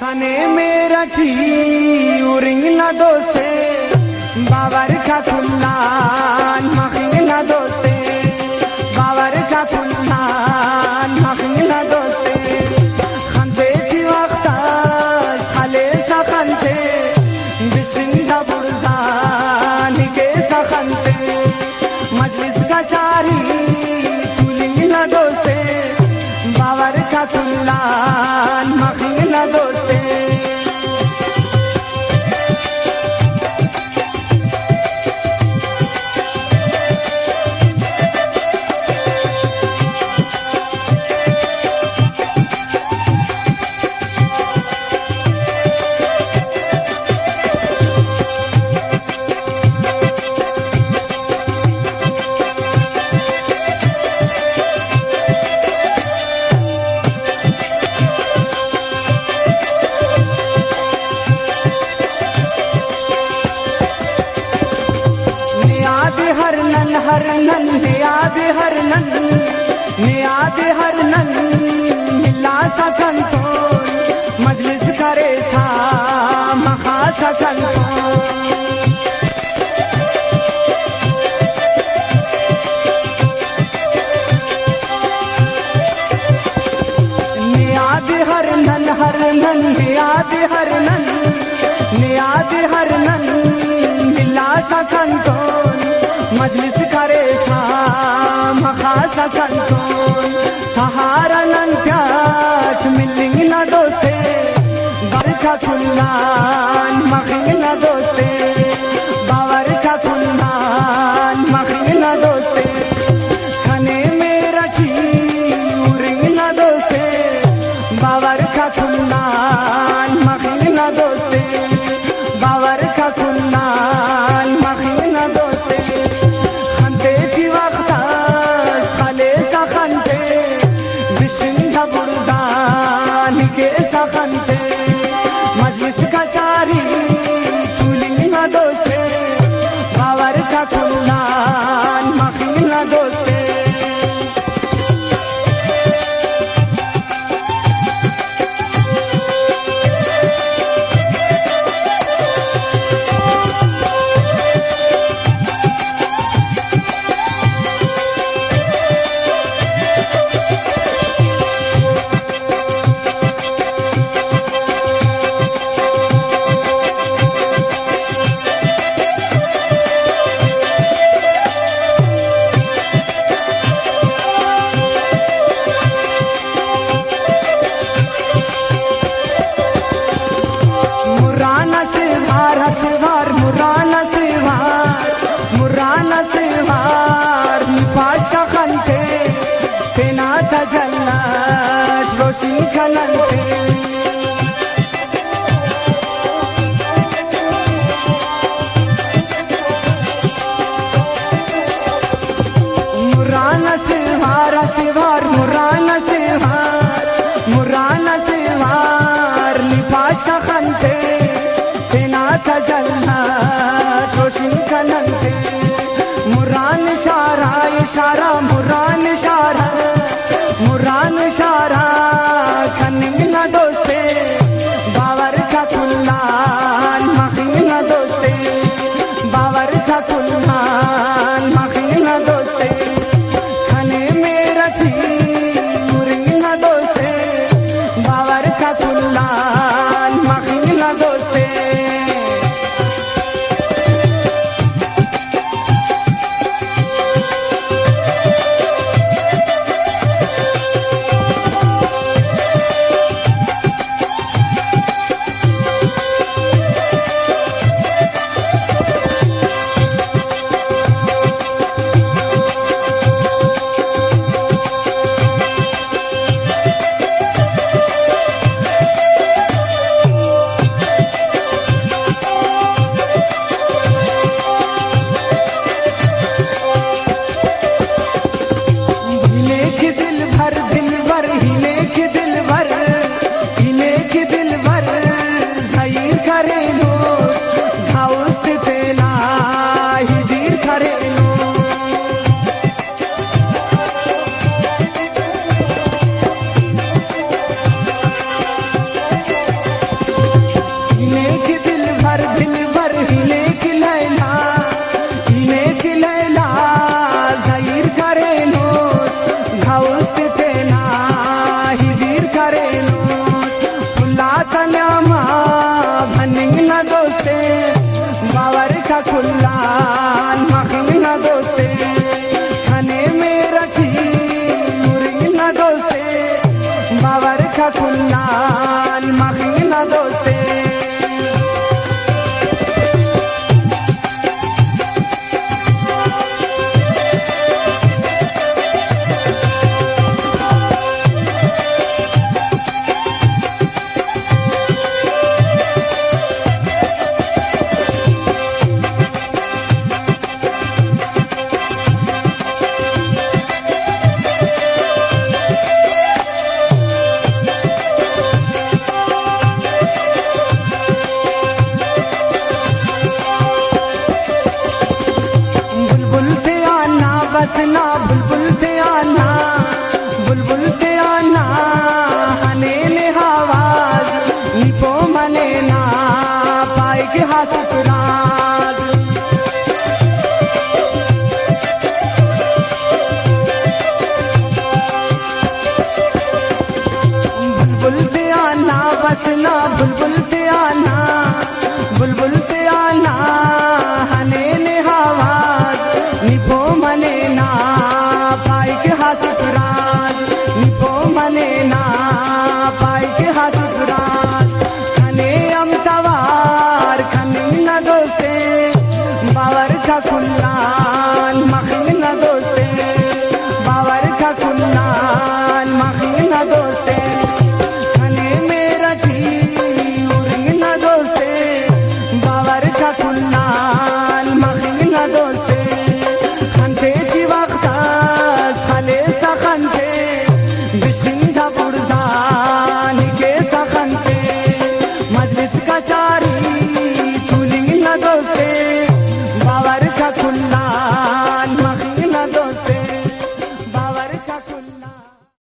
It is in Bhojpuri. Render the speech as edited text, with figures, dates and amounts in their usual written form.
खाने मेरा ची उरिंग ना दोस्ते बावर का कुल्लान मखिंग ना दोस्ते बावर का कुल्लान मखिंग ना दोस्ते खंते ची वक्ता खाले सा खंते बिस्मिल्लाह बुर्दान के सा खंते मजलिस का चारी तुलिंग ना दोस्ते बावर का कुल्लान मखिंग ना दोस्ते हरनन नियाद हरनन मिला सकन तो मजलिस करे था मखा सकन तो नियाद हरनन नियाद हरनन मिला सकन तो मजलिस करे था मखा सकन तो सहारा नन प्याच मिलिंग ना दोस्ते बावर का कुल्लान मखिंग ना दोस्ते बावर का कुल्लान मखिंग ना दोस्ते खाने मेरा ची उरिंग ना दोस्ते बावर का कुल्लान मखिंग ना दोस्ते बावर का कुल्लान मखिंग ना दोस्ते बिस्मिल्लाह बुर्दान के सखनते मजलिस का चारी तुलिंग ना दोस्ते बावर का कुल्लान मखिंग ना दोस्ते मुराना से वार निपाश का खनते तेना तजल्ला रोशन खनते मुराना से वार निपाश का खनते तेना तजल्ला रोशन खनते मुरान इशारा इशारा मुरान इशारा खनिंग ना दोस्ते बावर का कुल्लान मखिंग ना दोस्ते बावर का कुल्लान मखिंग ना दोस्ते खाने मेरा ची उरिंग ना दोस्ते बावर का कुल्लान मखिंग ना दोस्ते हंसना बुलबुल